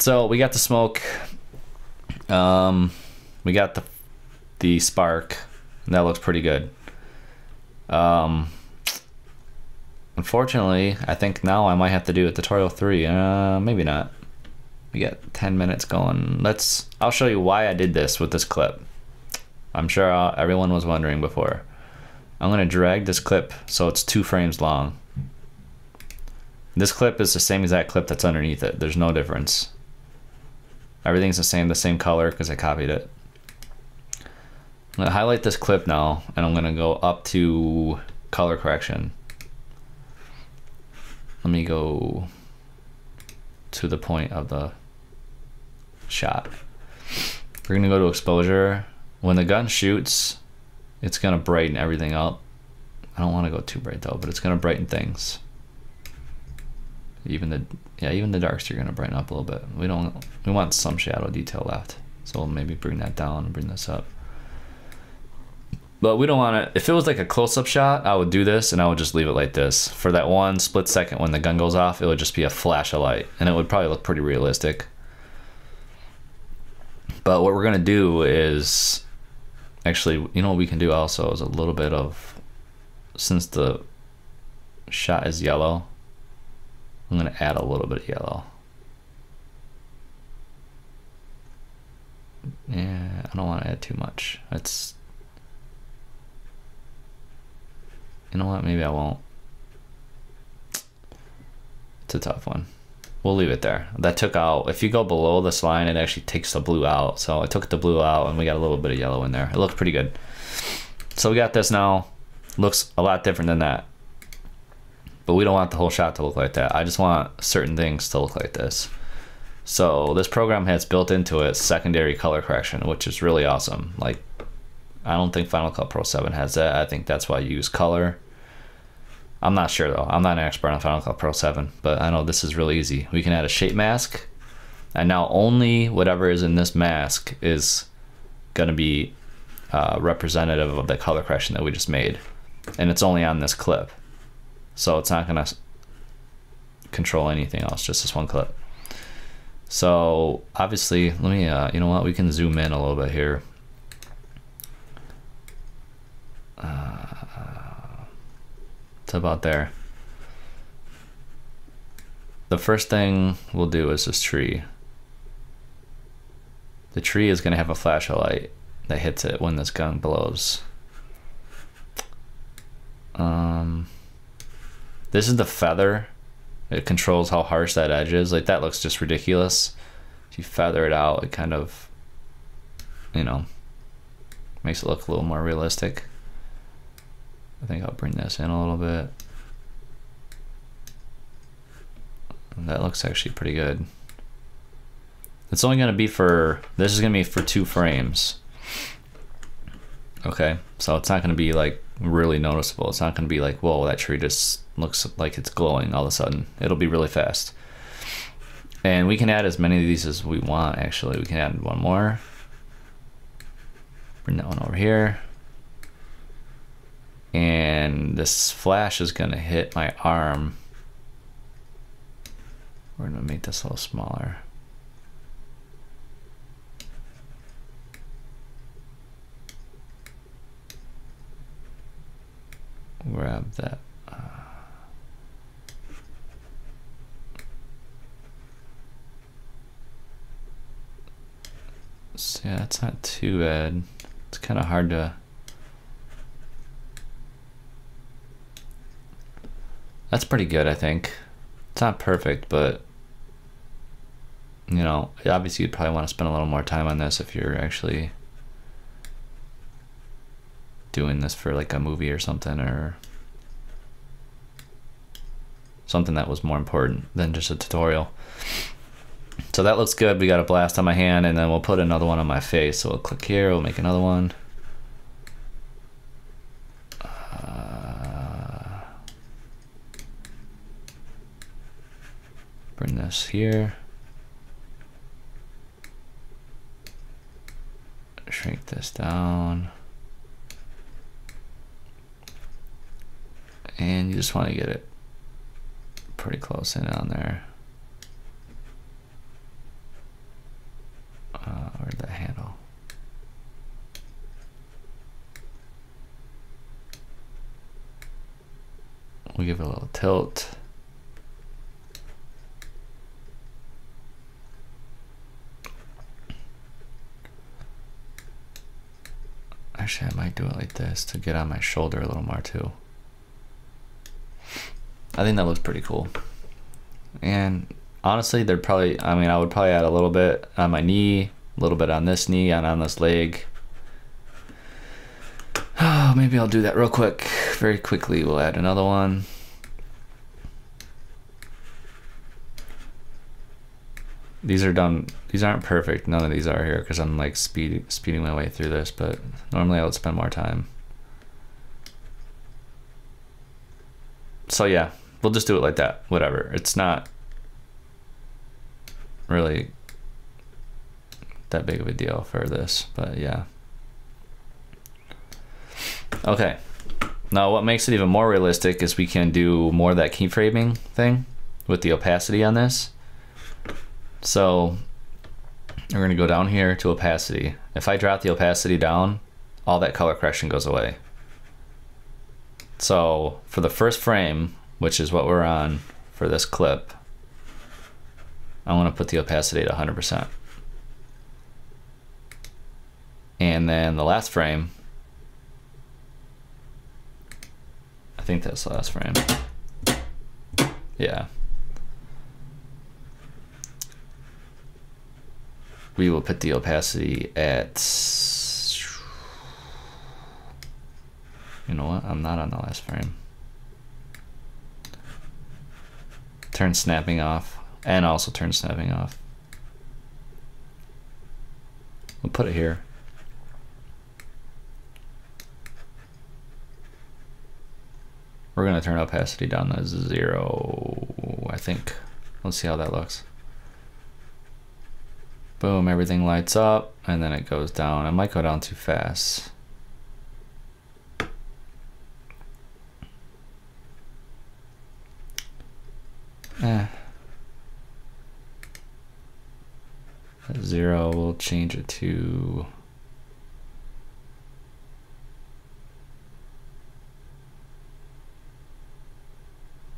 So we got the smoke. We got the spark. And that looks pretty good. Unfortunately, I think now I might have to do a tutorial 3. Maybe not. We got 10 minutes going. I'll show you why I did this with this clip. I'm sure everyone was wondering before. I'm gonna drag this clip so it's 2 frames long. This clip is the same exact clip that's underneath it. There's no difference. Everything's the same color because I copied it. I'm gonna highlight this clip now and I'm gonna go up to color correction. Let me go to the point of the shot. We're gonna go to exposure. When the gun shoots, it's gonna brighten everything up. I don't want to go too bright though, but it's gonna brighten things. Even the darks are gonna brighten up a little bit. We want some shadow detail left, so we'll maybe bring that down and bring this up. But we don't want it. If it was like a close-up shot, I would do this and I would just leave it like this. For that 1 split second when the gun goes off, it would just be a flash of light and it would probably look pretty realistic. But what we're gonna do is, actually, you know what we can do also is a little bit of, since the shot is yellow, I'm gonna add a little bit of yellow. Yeah, I don't want to add too much. You know what, maybe I won't. It's a tough one. We'll leave it there. That took out, if you go below this line, it actually takes the blue out. So I took the blue out and we got a little bit of yellow in there. It looks pretty good. So we got this now. Looks a lot different than that. But we don't want the whole shot to look like that. I just want certain things to look like this. So this program has built into it secondary color correction, which is really awesome. Like, I don't think Final Cut Pro 7 has that. I think that's why you use color. I'm not sure though. I'm not an expert on Final Cut Pro 7, but I know this is really easy. We can add a shape mask, and now only whatever is in this mask is gonna be representative of the color correction that we just made. And it's only on this clip. So it's not gonna control anything else, just this one clip. So obviously, let me, you know what, we can zoom in a little bit here. It's about there. The first thing we'll do is this tree. The tree is gonna have a flash of light that hits it when this gun blows. This is the feather. It controls how harsh that edge is. Like, that looks just ridiculous. If you feather it out, it kind of, you know, makes it look a little more realistic. I think I'll bring this in a little bit. And that looks actually pretty good. It's only gonna be for, this is gonna be for 2 frames. Okay, so it's not gonna be like really noticeable. It's not gonna be like, whoa, that tree just looks like it's glowing all of a sudden. It'll be really fast. And we can add as many of these as we want, actually. We can add one more. Bring that one over here. And this flash is gonna hit my arm. We're gonna make this a little smaller. Grab that. So yeah, that's not too bad. It's kind of hard to. That's pretty good, I think. It's not perfect, but you know, obviously you'd probably want to spend a little more time on this if you're actually doing this for like a movie or something, or something that was more important than just a tutorial. So that looks good. We got a blast on my hand, and then we'll put another one on my face. So we'll click here, we'll make another one. Bring this here. Shrink this down. And you just want to get it pretty close in on there. We'll give it a little tilt. Actually, I might do it like this to get on my shoulder a little more too. I think that looks pretty cool. And honestly, they're probably, I mean, I would probably add a little bit on my knee, a little bit on this knee, and on this leg. Oh, maybe I'll do that real quick. Very quickly, we'll add another one. These are done, these aren't perfect. None of these are here because I'm like speeding my way through this, but normally I would spend more time. So yeah, we'll just do it like that, whatever. It's not really that big of a deal for this, but yeah. Okay, now what makes it even more realistic is we can do more of that keyframing thing with the opacity on this. So we're gonna go down here to opacity. If I drop the opacity down, all that color correction goes away. So for the first frame, which is what we're on for this clip, I want to put the opacity at 100%. And then the last frame, I think that's the last frame. Yeah. We will put the opacity at, you know what, I'm not on the last frame. Turn snapping off, and also turn snapping off. We'll put it here. We're gonna turn opacity down to 0, I think. Let's see how that looks. Boom, everything lights up, and then it goes down. I might go down too fast. At 0, we'll change it to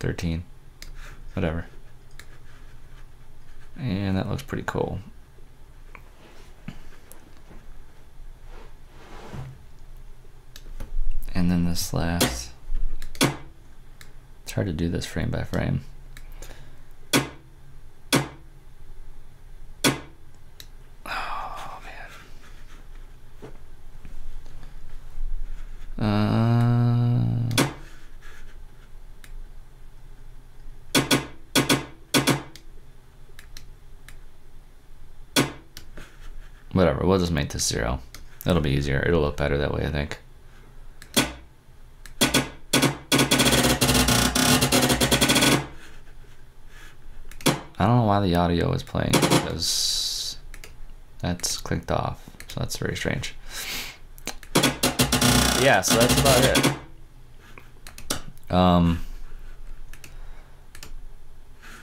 13, whatever. And that looks pretty cool. And then this last, it's hard to do this frame by frame. Oh man. Whatever, we'll just make this 0. It'll be easier. It'll look better that way, I think. I don't know why the audio is playing, because that's clicked off, so that's very strange. Yeah, so that's about it.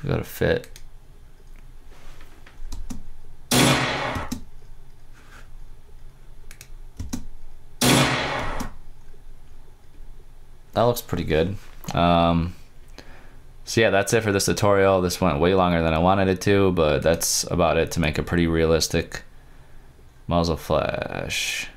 We gotta fit. That looks pretty good. So yeah, that's it for this tutorial. This went way longer than I wanted it to, but that's about it to make a pretty realistic muzzle flash.